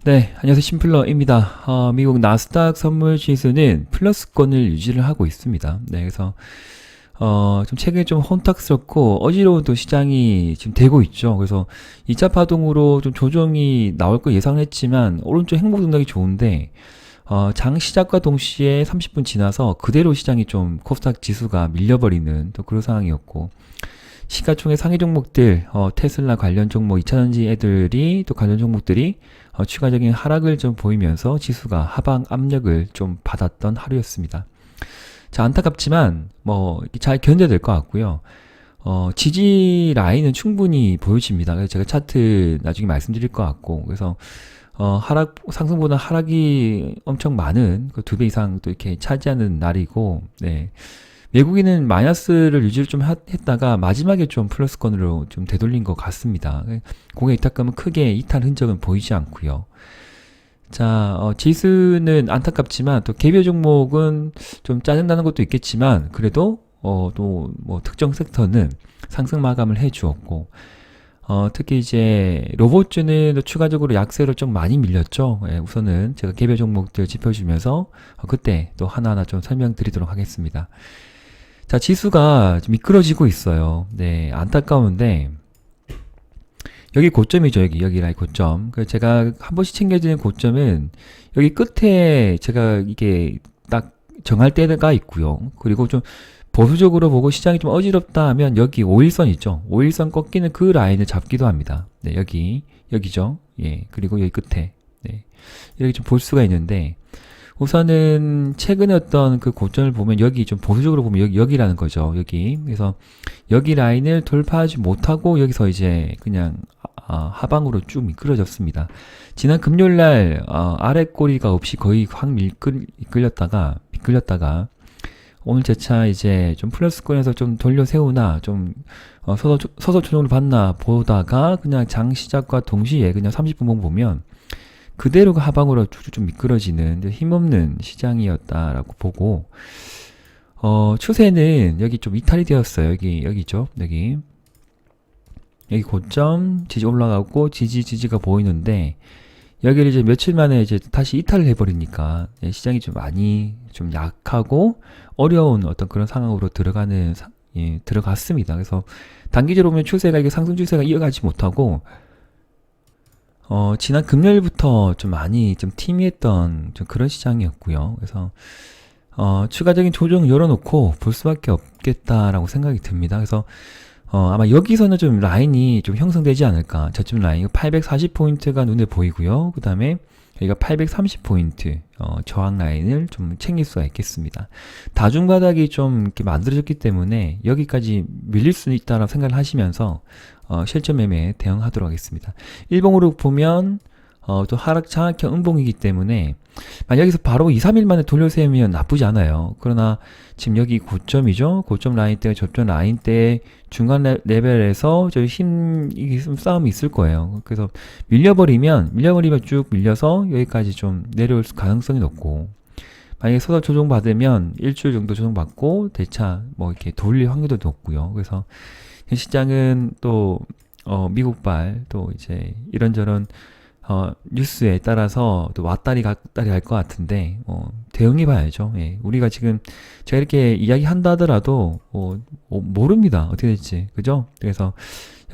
네, 안녕하세요. 심플러입니다. 미국 나스닥 선물 지수는 플러스권을 유지를 하고 있습니다. 네, 그래서 좀 최근에 좀 혼탁스럽고 어지러운 또 시장이 지금 되고 있죠. 그래서 2차 파동으로 좀 조정이 나올 거 예상을 했지만 오른쪽 행보 등락이 좋은데 장 시작과 동시에 30분 지나서 그대로 시장이 좀 코스닥 지수가 밀려버리는 또 그런 상황이었고 시가총액 상위 종목들, 테슬라 관련 종목, 2차전지 애들이 또 관련 종목들이 추가적인 하락을 좀 보이면서 지수가 하방 압력을 좀 받았던 하루였습니다. 자, 안타깝지만 뭐 잘 견뎌야 될 것 같고요. 지지 라인은 충분히 보여집니다. 그래서 제가 차트 나중에 말씀드릴 것 같고, 그래서 상승보다 하락이 엄청 많은 그 2배 이상 또 이렇게 차지하는 날이고, 네. 외국인은 마이너스를 유지를 좀 했다가 마지막에 좀 플러스권으로 좀 되돌린 것 같습니다. 공개 이탈감은 크게 이탈 흔적은 보이지 않고요. 자, 지수는 안타깝지만 또 개별 종목은 좀 짜증나는 것도 있겠지만 그래도 또 뭐 특정 섹터는 상승 마감을 해 주었고 특히 이제 로봇주는 또 추가적으로 약세로 좀 많이 밀렸죠. 예, 우선은 제가 개별 종목들 짚어주면서 그때 또 하나하나 좀 설명드리도록 하겠습니다. 자, 지수가 좀 미끄러지고 있어요. 네, 안타까운데, 여기 고점이죠, 여기 라인 고점. 그 제가 한 번씩 챙겨드리는 고점은, 여기 끝에 제가 이게 딱 정할 때가 있고요. 그리고 좀 보수적으로 보고 시장이 좀 어지럽다 하면 여기 5일선 있죠. 5일선 꺾이는 그 라인을 잡기도 합니다. 네, 여기죠. 예, 그리고 여기 끝에. 네, 이렇게 좀 볼 수가 있는데, 우선은 최근에 어떤 그 고점을 보면 여기 좀 보수적으로 보면 여기라는 거죠. 여기. 그래서 여기 라인을 돌파하지 못하고 여기서 이제 그냥 하방으로 쭉 미끄러졌습니다. 지난 금요일 날 아래 꼬리가 없이 거의 확 미끌렸다가 오늘 재차 이제 좀 플러스권에서 좀 돌려 세우나 좀 서서 조정을 받나 보다가 그냥 장 시작과 동시에 그냥 30분봉 보면 그대로가 하방으로 쭉쭉 좀 미끄러지는 힘없는 시장이었다라고 보고 추세는 여기 좀 이탈이 되었어요. 여기죠. 여기 고점 지지 올라가고 지지가 보이는데 여기를 이제 며칠 만에 이제 다시 이탈을 해버리니까 시장이 좀 많이 좀 약하고 어려운 어떤 그런 상황으로 들어갔습니다. 그래서 단기적으로 보면 추세가 이게 상승 추세가 이어가지 못하고 지난 금요일부터 좀 많이 좀 팀이했던 좀 그런 시장이었고요. 그래서 추가적인 조정 열어놓고 볼 수밖에 없겠다라고 생각이 듭니다. 그래서 아마 여기서는 좀 라인이 좀 형성되지 않을까. 저점 라인 840포인트가 눈에 보이고요. 그 다음에 여기가 830포인트 저항 라인을 좀 챙길 수가 있겠습니다. 다중바닥이 좀 이렇게 만들어졌기 때문에 여기까지 밀릴 수 있다라고 생각을 하시면서 실전 매매에 대응하도록 하겠습니다. 일봉으로 보면 또 하락 장악형 음봉이기 때문에 여기서 바로 2, 3일 만에 돌려세우면 나쁘지 않아요. 그러나 지금 여기 고점이죠. 고점 라인 때, 저점 라인 때 중간 레벨에서 저 싸움이 있을 거예요. 그래서 밀려버리면 쭉 밀려서 여기까지 좀 내려올 가능성이 높고 만약에 서서 조정받으면 일주일 정도 조정받고 대차 뭐 이렇게 돌릴 확률도 높고요. 그래서 시장은 또 미국발 또 이제 이런저런 뉴스에 따라서 또 왔다리 갔다리 할 것 같은데 대응해 봐야죠. 예. 우리가 지금 제가 이렇게 이야기한다 하더라도 모릅니다. 어떻게 될지. 그죠? 그래서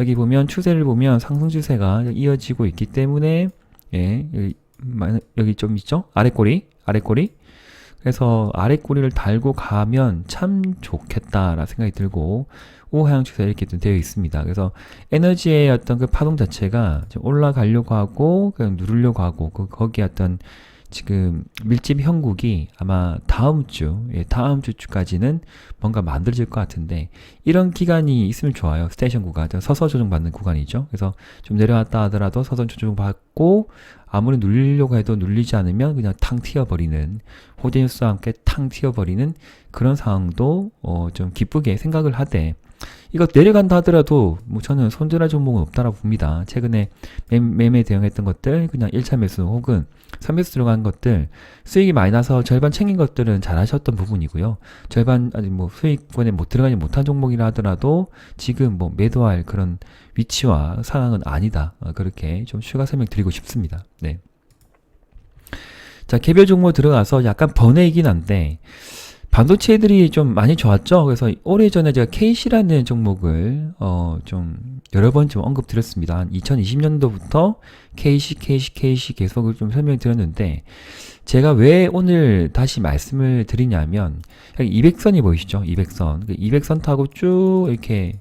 여기 보면 추세를 보면 상승 추세가 이어지고 있기 때문에 예. 여기 좀 있죠? 아래꼬리 그래서 아래꼬리를 달고 가면 참 좋겠다라는 생각이 들고 우하향 추세 이렇게 되어 있습니다. 그래서 에너지의 어떤 그 파동 자체가 올라가려고 하고 그냥 누르려고 하고 거기에 어떤 지금 밀집 형국이 아마 다음 주까지는 뭔가 만들어질 것 같은데 이런 기간이 있으면 좋아요. 스테이션 구간, 서서 조정받는 구간이죠. 그래서 좀 내려왔다 하더라도 서서 조정받고 아무리 눌리려고 해도 눌리지 않으면 그냥 탕 튀어버리는 호재뉴스와 함께 탕 튀어버리는 그런 상황도 좀 기쁘게 생각을 하되 이거 내려간다 하더라도 뭐 저는 손절할 종목은 없다라고 봅니다. 최근에 매매 대응했던 것들 그냥 1차 매수 혹은 3매수 들어간 것들 수익이 많이 나서 절반 챙긴 것들은 잘 하셨던 부분이고요. 절반 아직 뭐 수익권에 못 들어가지 못한 종목이라 하더라도 지금 뭐 매도할 그런 위치와 상황은 아니다. 그렇게 좀 추가 설명 드리고 싶습니다. 네. 자, 개별 종목 들어가서 약간 번외이긴 한데, 반도체들이 좀 많이 좋았죠. 그래서 오래전에 제가 KC라는 종목을 좀 여러 번 좀 언급드렸습니다. 한 2020년도부터 KC 계속 좀 설명드렸는데, 제가 왜 오늘 다시 말씀을 드리냐면, 200선이 보이시죠? 200선. 200선 타고 쭉 이렇게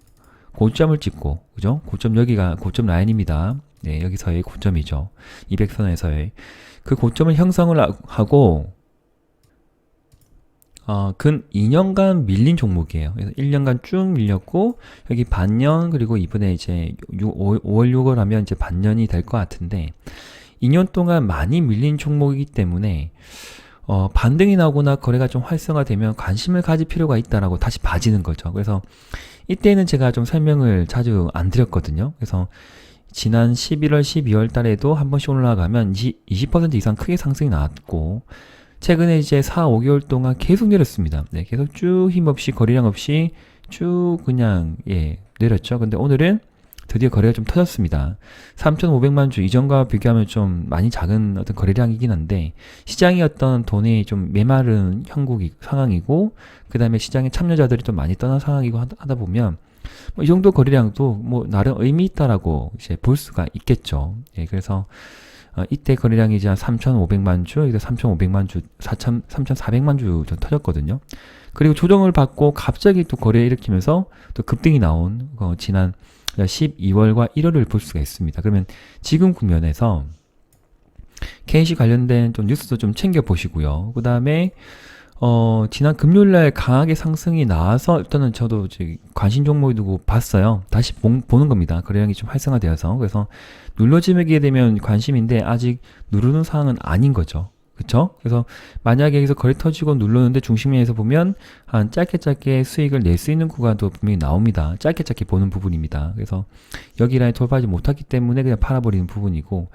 고점을 찍고, 그죠? 고점, 여기가 고점 라인입니다. 네, 여기서의 고점이죠. 200선에서의. 그 고점을 형성을 하고, 근 2년간 밀린 종목이에요. 그래서 1년간 쭉 밀렸고, 여기 반년, 그리고 이번에 이제 5월, 6월 하면 이제 반년이 될 것 같은데, 2년 동안 많이 밀린 종목이기 때문에, 반등이 나오거나 거래가 좀 활성화되면 관심을 가질 필요가 있다라고 다시 봐지는 거죠. 그래서 이때는 제가 좀 설명을 자주 안 드렸거든요. 그래서 지난 11월, 12월 달에도 한 번씩 올라가면 20% 이상 크게 상승이 나왔고, 최근에 이제 4, 5개월 동안 계속 내렸습니다. 네, 계속 쭉 힘없이 거래량 없이 쭉 그냥 내렸죠. 근데 오늘은 드디어 거래가 좀 터졌습니다. 3,500만 주 이전과 비교하면 좀 많이 작은 어떤 거래량이긴 한데, 시장이 어떤 돈이 좀 메마른 상황이고, 그 다음에 시장에 참여자들이 좀 많이 떠난 상황이고 하다 보면, 뭐 이 정도 거래량도 뭐 나름 의미 있다라고 이제 볼 수가 있겠죠. 예, 그래서 이때 거래량이 이제 한 3,500만 주, 여기서 3,500만 주, 3,400만 주 전 터졌거든요. 그리고 조정을 받고 갑자기 또 거래 일으키면서 또 급등이 나온 지난 12월과 1월을 볼 수가 있습니다. 그러면 지금 국면에서 KC 관련된 좀 뉴스도 좀 챙겨 보시고요. 그 다음에 지난 금요일날 강하게 상승이 나와서 일단은 저도 이제 관심 종목이 두고 봤어요. 다시 보는 겁니다. 거래량이 좀 활성화되어서. 그래서 눌러지게 되면 관심인데 아직 누르는 상황은 아닌 거죠. 그쵸? 그래서 만약에 여기서 거래 터지고 눌렀는데 중심면에서 보면 한 짧게 수익을 낼 수 있는 구간도 분명히 나옵니다. 짧게 보는 부분입니다. 그래서 여기 라인 돌파하지 못했기 때문에 그냥 팔아버리는 부분이고,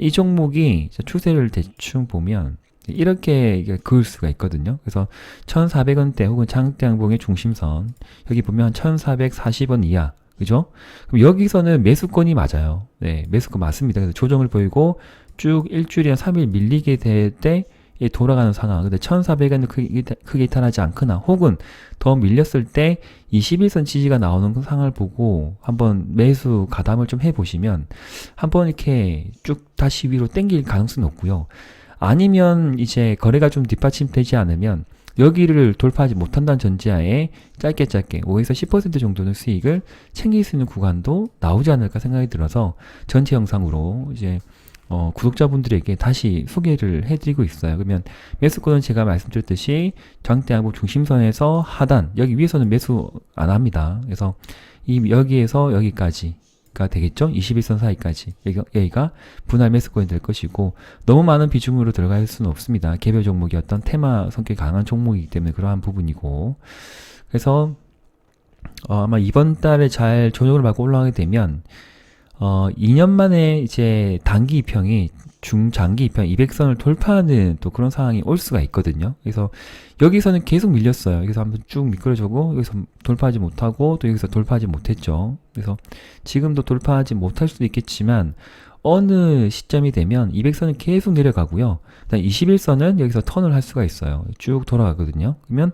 이 종목이 추세를 대충 보면 이렇게 그을 수가 있거든요. 그래서 1,400원대 혹은 장대 양봉의 중심선, 여기 보면 1,440원 이하, 그죠? 그럼 여기서는 매수권이 맞아요. 네, 매수권 맞습니다. 그래서 조정을 보이고 쭉 일주일이나 3일 밀리게 될 때 돌아가는 상황. 근데 1,400원을 크게 이탈하지 않거나 혹은 더 밀렸을 때 21선 지지가 나오는 그 상황을 보고 한번 매수 가담을 좀 해보시면 한번 이렇게 쭉 다시 위로 땡길 가능성이 높고요. 아니면 이제 거래가 좀 뒷받침되지 않으면 여기를 돌파하지 못한다는 전제하에 짧게 5에서 10% 정도는 수익을 챙길 수 있는 구간도 나오지 않을까 생각이 들어서 전체 영상으로 이제 구독자분들에게 다시 소개를 해드리고 있어요. 그러면 매수권은 제가 말씀드렸듯이 장대하고 중심선에서 하단, 여기 위에서는 매수 안 합니다. 그래서 여기에서 여기까지가 되겠죠? 21선 사이까지. 여기가 분할 매수권이 될 것이고, 너무 많은 비중으로 들어갈 수는 없습니다. 개별 종목이 어떤 테마 성격이 강한 종목이기 때문에 그러한 부분이고, 그래서 아마 이번 달에 잘 조정을 받고 올라가게 되면 2년 만에 이제 단기 입형이 중장기 입형 200선을 돌파하는 또 그런 상황이 올 수가 있거든요. 그래서 여기서는 계속 밀렸어요. 여기서 한번 쭉 미끄러져고 여기서 돌파하지 못하고 또 여기서 돌파하지 못했죠. 그래서 지금도 돌파하지 못할 수도 있겠지만 어느 시점이 되면 200선은 계속 내려가고요. 21선은 여기서 턴을 할 수가 있어요. 쭉 돌아가거든요. 그러면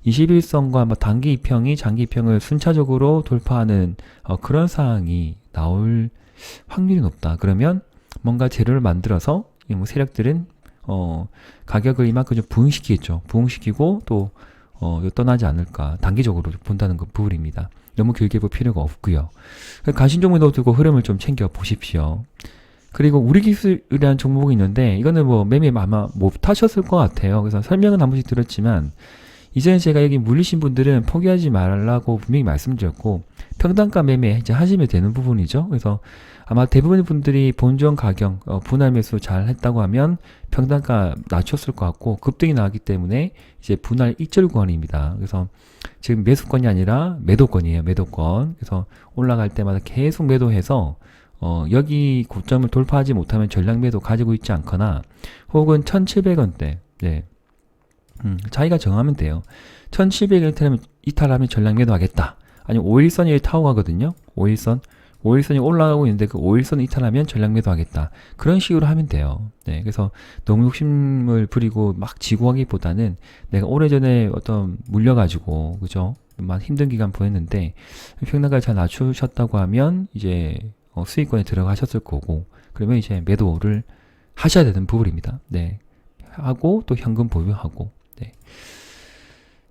21선과 뭐 단기 입형이 장기 입형을 순차적으로 돌파하는 그런 상황이 나올 확률이 높다. 그러면 뭔가 재료를 만들어서 세력들은 가격을 이만큼 좀 부흥시키겠죠. 부흥시키고 또 떠나지 않을까 단기적으로 본다는 그 부분입니다. 너무 길게 볼 필요가 없고요. 관심 종목도 두고 흐름을 좀 챙겨 보십시오. 그리고 우리 기술이라는 종목이 있는데 이거는 뭐 매매 아마 못 하셨을 것 같아요. 그래서 설명은 한 번씩 들었지만 이전에 제가 여기 물리신 분들은 포기하지 말라고 분명히 말씀드렸고 평단가 매매 이제 하시면 되는 부분이죠. 그래서 아마 대부분의 분들이 본전 가격 분할 매수 잘 했다고 하면 평단가 낮췄을 것 같고 급등이 나왔기 때문에 이제 분할 익절 구간입니다. 그래서 지금 매수권이 아니라 매도권이에요. 매도권. 그래서 올라갈 때마다 계속 매도해서 여기 고점을 돌파하지 못하면 전량 매도 가지고 있지 않거나 혹은 1,700원대 자기가 정하면 돼요. 1,700원 이탈하면 전량 매도하겠다. 아니면 5일선 타고 가거든요. 5일선 5일선이 올라가고 있는데 그 5일선 이탈하면 전량 매도하겠다. 그런 식으로 하면 돼요. 네, 그래서 너무 욕심을 부리고 막 지고 하기보다는 내가 오래전에 어떤 물려가지고, 그죠? 막 힘든 기간 보냈는데 평단가를 잘 낮추셨다고 하면 이제 수익권에 들어가셨을 거고, 그러면 이제 매도를 하셔야 되는 부분입니다. 네. 하고 또 현금 보유하고. 네.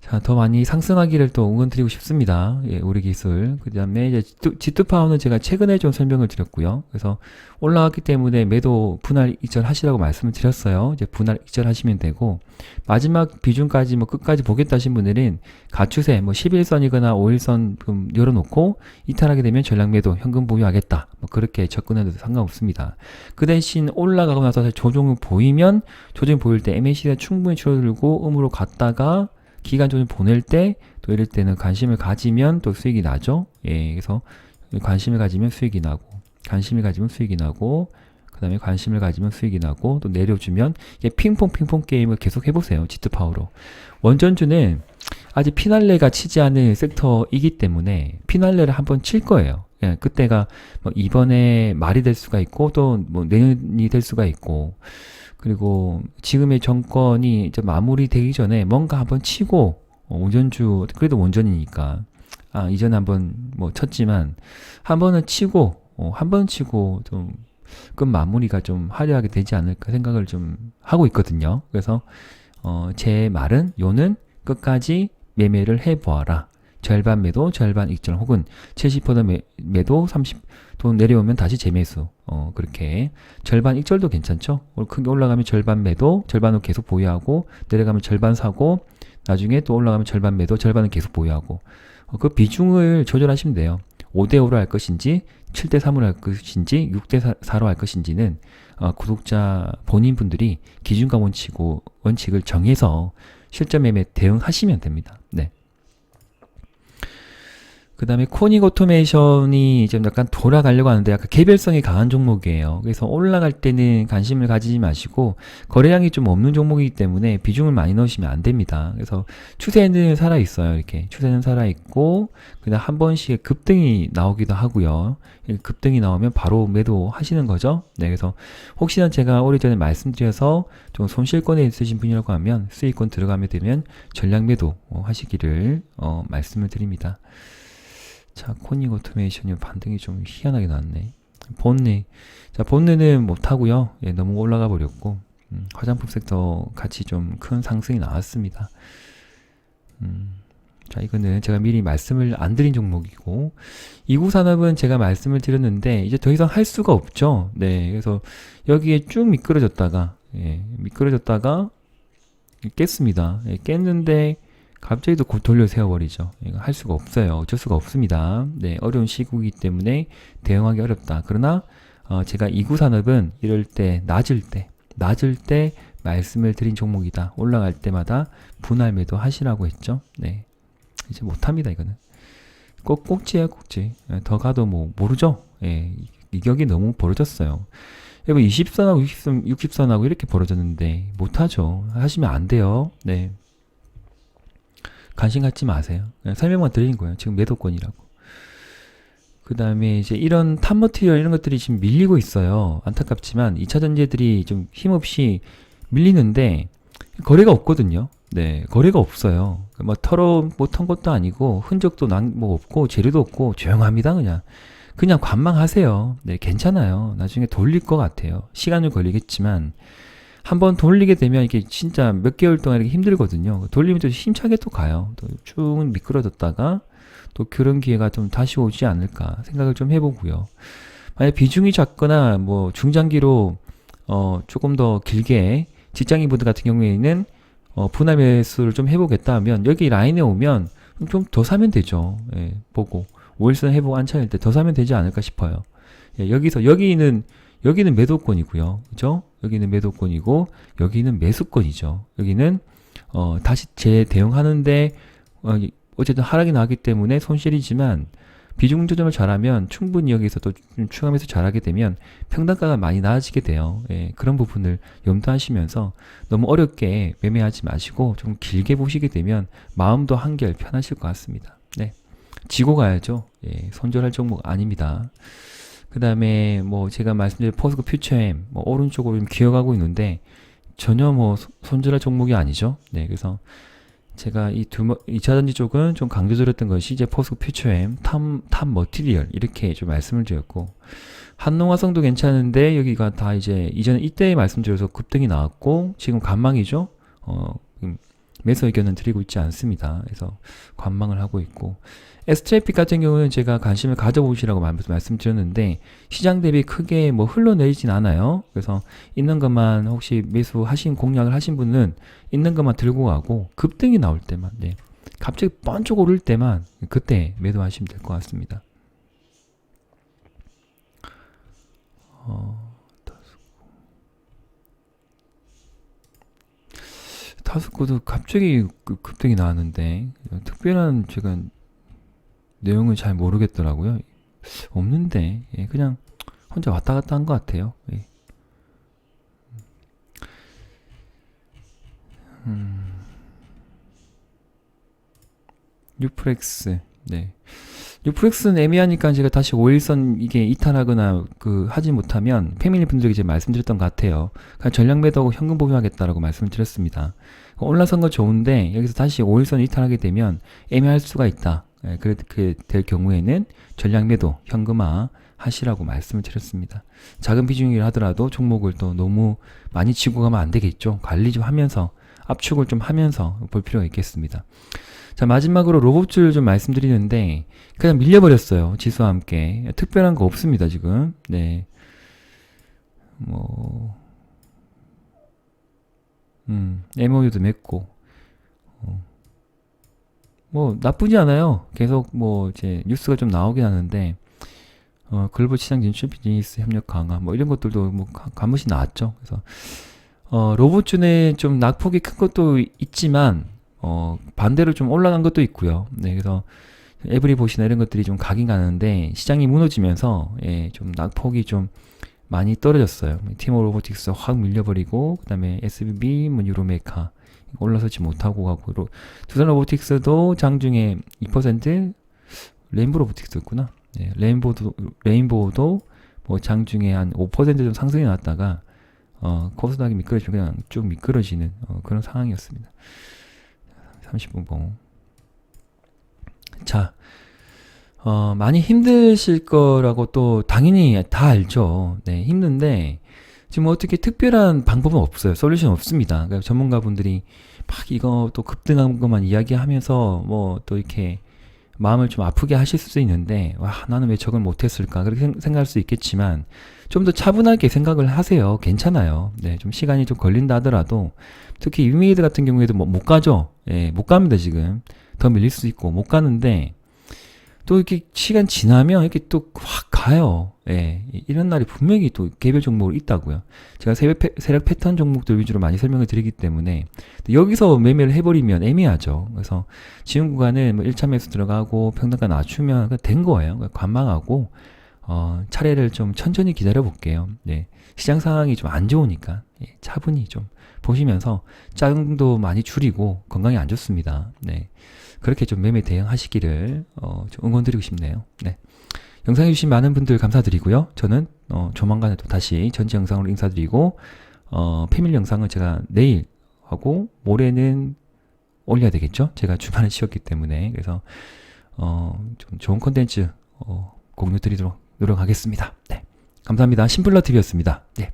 자, 더 많이 상승하기를 또 응원드리고 싶습니다. 예, 우리 기술. 그 다음에 이제 G2파워는 제가 최근에 좀 설명을 드렸고요. 그래서 올라왔기 때문에 매도 분할 익절 하시라고 말씀을 드렸어요. 이제 분할 익절 하시면 되고, 마지막 비중까지 뭐 끝까지 보겠다 하신 분들은 가추세 뭐 11선이거나 5일선 좀 열어놓고 이탈하게 되면 전량 매도 현금 보유하겠다. 뭐 그렇게 접근해도 상관없습니다. 그 대신 올라가고 나서 조정을 보이면 조정 보일 때 MAC가 충분히 줄어들고 음으로 갔다가 기간 조정 보낼 때 또 이럴 때는 관심을 가지면 또 수익이 나죠. 예, 그래서 관심을 가지면 수익이 나고, 관심을 가지면 수익이 나고, 그 다음에 관심을 가지면 수익이 나고, 또 내려주면 이게 핑퐁 게임을 계속 해보세요. G2파워로. 원전주는 아직 피날레가 치지 않은 섹터이기 때문에 피날레를 한번 칠 거예요. 예, 그때가 뭐 이번에 말이 될 수가 있고 또 뭐 내년이 될 수가 있고, 그리고 지금의 정권이 이제 마무리되기 전에 뭔가 한번 치고, 원전주, 그래도 원전이니까, 이전에 한번 뭐 쳤지만, 한 번은 치고, 한 번 치고, 좀, 끝 마무리가 좀 화려하게 되지 않을까 생각을 좀 하고 있거든요. 그래서, 제 말은, 요는 끝까지 매매를 해보아라. 절반 매도, 절반 익절, 혹은 70% 매도, 30돈 내려오면 다시 재매수. 그렇게. 절반 익절도 괜찮죠? 크게 올라가면 절반 매도, 절반은 계속 보유하고, 내려가면 절반 사고, 나중에 또 올라가면 절반 매도, 절반은 계속 보유하고. 그 비중을 조절하시면 돼요. 5대5로 할 것인지, 7대3으로 할 것인지, 6대4로 할 것인지는, 구독자 본인분들이 기준과 원칙을 정해서 실전 매매 대응하시면 됩니다. 네. 그 다음에 코닉 오토메이션이 좀 약간 돌아가려고 하는데 약간 개별성이 강한 종목이에요. 그래서 올라갈 때는 관심을 가지지 마시고 거래량이 좀 없는 종목이기 때문에 비중을 많이 넣으시면 안 됩니다. 그래서 추세는 살아있어요. 이렇게 추세는 살아있고 그냥 한 번씩 급등이 나오기도 하고요. 급등이 나오면 바로 매도하시는 거죠. 네, 그래서 혹시나 제가 오래전에 말씀드려서 좀 손실권에 있으신 분이라고 하면 수익권 들어가게 되면 전량 매도 하시기를 말씀을 드립니다. 자, 코닉 오토메이션이 반등이 좀 희한하게 나왔네. 본네. 자, 본네는 못하고요. 예, 너무 올라가 버렸고, 화장품 섹터 같이 좀 큰 상승이 나왔습니다. 자, 이거는 제가 미리 말씀을 안 드린 종목이고, 이구산업은 제가 말씀을 드렸는데, 이제 더 이상 할 수가 없죠. 네, 그래서 여기에 쭉 미끄러졌다가, 깼습니다. 예, 깼는데, 갑자기 또 곧 돌려 세워버리죠. 이거 할 수가 없어요. 어쩔 수가 없습니다. 네, 어려운 시국이기 때문에 대응하기 어렵다. 그러나 제가 이구산업은 이럴 때 낮을 때 말씀을 드린 종목이다. 올라갈 때마다 분할 매도 하시라고 했죠. 네, 이제 못합니다. 이거는 꼭지예요, 꼭지. 더 가도 뭐 모르죠. 예, 이격이 너무 벌어졌어요. 여러분 20선하고 60선하고 이렇게 벌어졌는데 못하죠. 하시면 안 돼요. 네. 관심 갖지 마세요. 그냥 설명만 드리는 거예요. 지금 매도권이라고. 그 다음에 이제 이런 탑 머티리얼 이런 것들이 지금 밀리고 있어요. 안타깝지만 2차 전지들이 좀 힘없이 밀리는데 거래가 없거든요. 네, 거래가 없어요. 뭐 턴 것도 아니고 흔적도 뭐 없고 재료도 없고 조용합니다. 그냥 관망하세요. 네, 괜찮아요. 나중에 돌릴 것 같아요. 시간은 걸리겠지만 한번 돌리게 되면 이게 진짜 몇 개월 동안 이렇게 힘들거든요. 돌리면 또 힘차게 또 가요. 또 쭉 미끄러졌다가 또 그런 기회가 좀 다시 오지 않을까 생각을 좀 해보고요. 만약 비중이 작거나 뭐 중장기로 조금 더 길게 직장인분들 같은 경우에는 분할 매수를 좀 해보겠다 하면 여기 라인에 오면 좀 더 사면 되죠. 예, 보고 5일선 해보고 안착일 때 더 사면 되지 않을까 싶어요. 예, 여기는 매도권이고요. 그죠? 여기는 매도권이고 여기는 매수권이죠. 여기는 다시 재대응하는데 어쨌든 하락이 나기 때문에 손실이지만 비중 조정을 잘하면 충분히 여기서 또 추가 매수 잘하게 되면 평단가가 많이 나아지게 돼요. 예, 그런 부분을 염두하시면서 너무 어렵게 매매하지 마시고 좀 길게 보시게 되면 마음도 한결 편하실 것 같습니다. 네, 지고 가야죠. 예, 손절할 종목 아닙니다. 그 다음에 뭐 제가 말씀드린 포스코 퓨처엠 뭐 오른쪽으로 좀 기어가고 있는데 전혀 뭐 손절할 종목이 아니죠. 네, 그래서 제가 이 2차전지 쪽은 좀 강조드렸던 것이 이제 포스코 퓨처엠, 탑 머티리얼 이렇게 좀 말씀을 드렸고, 한농화성도 괜찮은데 여기가 다 이제 이전에 이때 말씀드려서 급등이 나왔고 지금 관망이죠. 매수 의견은 드리고 있지 않습니다. 그래서 관망을 하고 있고, STRA픽 같은 경우는 제가 관심을 가져보시라고 말씀드렸는데 시장 대비 크게 뭐 흘러내리진 않아요. 그래서 있는 것만 혹시 매수하신 공략을 하신 분은 있는 것만 들고 가고 급등이 나올 때만, 네, 갑자기 번쩍 오를 때만 그때 매도하시면 될 것 같습니다. 타스코도 갑자기 급등이 나왔는데 특별한 제가 내용을 잘 모르겠더라고요. 없는데, 예, 그냥 혼자 왔다 갔다 한 것 같아요. 예. 유프렉스, 네. 유프렉스는 애매하니까 제가 다시 5일선 이게 이탈하거나 하지 못하면 패밀리 분들에게 이제 말씀드렸던 것 같아요. 그냥 전량 매도하고 현금 보유하겠다라고 말씀을 드렸습니다. 올라선 거 좋은데 여기서 다시 5일선 이탈하게 되면 애매할 수가 있다. 예, 그렇게 될 경우에는 전량 매도, 현금화 하시라고 말씀을 드렸습니다. 작은 비중이라 하더라도 종목을 또 너무 많이 치고 가면 안 되겠죠. 관리 좀 하면서, 압축을 좀 하면서 볼 필요가 있겠습니다. 자, 마지막으로 로봇줄 좀 말씀드리는데 그냥 밀려버렸어요. 지수와 함께. 특별한 거 없습니다, 지금. 네. MOU도 맺고. 뭐 나쁘지 않아요. 계속 뭐 이제 뉴스가 좀 나오긴 하는데 글로벌 시장 진출 비즈니스 협력 강화 뭐 이런 것들도 뭐 가물이 나왔죠. 그래서 로봇 중에 좀 낙폭이 큰 것도 있지만 반대로 좀 올라간 것도 있고요. 네, 그래서 에브리봇이나 이런 것들이 좀 가긴 가는데 시장이 무너지면서, 예, 좀 낙폭이 좀 많이 떨어졌어요. 티모 로보틱스 확 밀려버리고, 그 다음에 SBB, 뭐 유로메카 올라서지 못하고 가고, 두산 로보틱스도 장중에 2%, 레인보 로보틱스였구나. 네, 레인보우도 뭐 장중에 한 5% 좀 상승이 나왔다가 코스닥이 미끄러지면 그냥 쭉 미끄러지는 그런 상황이었습니다. 30분 봉. 자, 많이 힘드실 거라고 또 당연히 다 알죠. 네, 힘든데 지금 어떻게 특별한 방법은 없어요. 솔루션 없습니다. 그러니까 전문가분들이 막 이거 또 급등한 것만 이야기하면서 뭐 또 이렇게 마음을 좀 아프게 하실 수도 있는데, 와, 나는 왜 저걸 못했을까? 그렇게 생각할 수 있겠지만 좀 더 차분하게 생각을 하세요. 괜찮아요. 네, 좀 시간이 좀 걸린다 하더라도 특히 유메이드 같은 경우에도 뭐 못 가죠. 예, 못 갑니다, 지금. 더 밀릴 수 있고 못 가는데 또 이렇게 시간 지나면 이렇게 또 확 가요. 예, 이런 날이 분명히 또 개별 종목으로 있다고요. 제가 세력 패턴 종목들 위주로 많이 설명을 드리기 때문에 여기서 매매를 해버리면 애매하죠. 그래서 지금 구간은 뭐 1차 매수 들어가고 평단가 낮추면 된 거예요. 관망하고 차례를 좀 천천히 기다려 볼게요. 네, 시장 상황이 좀 안 좋으니까, 예, 차분히 좀 보시면서 짱도 많이 줄이고 건강에 안 좋습니다. 네, 그렇게 좀 매매 대응하시기를 좀 응원드리고 싶네요. 네, 영상해 주신 많은 분들 감사드리고요. 저는 조만간에 또 다시 전체 영상으로 인사드리고 패밀리 영상은 제가 내일 하고 모레는 올려야 되겠죠. 제가 주말에 쉬었기 때문에. 그래서 좀 좋은 콘텐츠 공유 드리도록 노력하겠습니다. 네, 감사합니다. 심플러TV였습니다. 네.